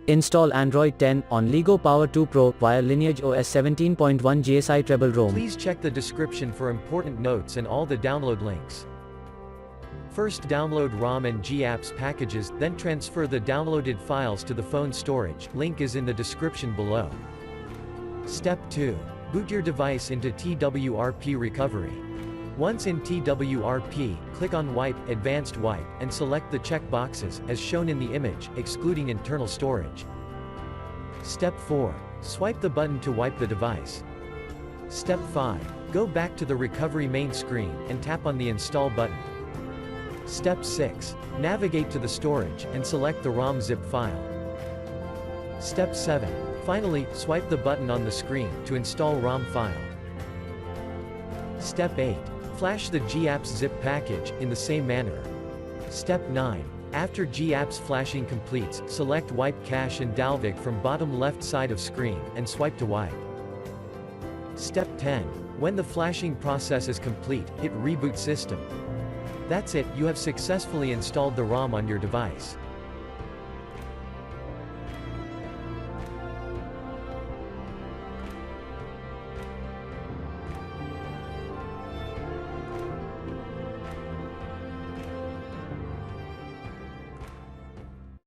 Install Android 10 on Leagoo Power 2 Pro via LineageOS 17.1 GSI Treble ROM. Please check the description for important notes and all the download links. First download ROM and GApps packages, then transfer the downloaded files to the phone storage. Link is in the description below. Step 2. Boot your device into TWRP recovery. Once in TWRP, click on Wipe, Advanced Wipe, and select the check boxes, as shown in the image, excluding internal storage. Step 4. Swipe the button to wipe the device. Step 5. Go back to the recovery main screen, and tap on the Install button. Step 6. Navigate to the storage, and select the ROM ZIP file. Step 7. Finally, swipe the button on the screen, to install ROM file. Step 8. Flash the GApps zip package, in the same manner. Step 9. After GApps flashing completes, select Wipe Cache and dalvik from bottom left side of screen, and swipe to wipe. Step 10. When the flashing process is complete, hit Reboot System. That's it, you have successfully installed the ROM on your device.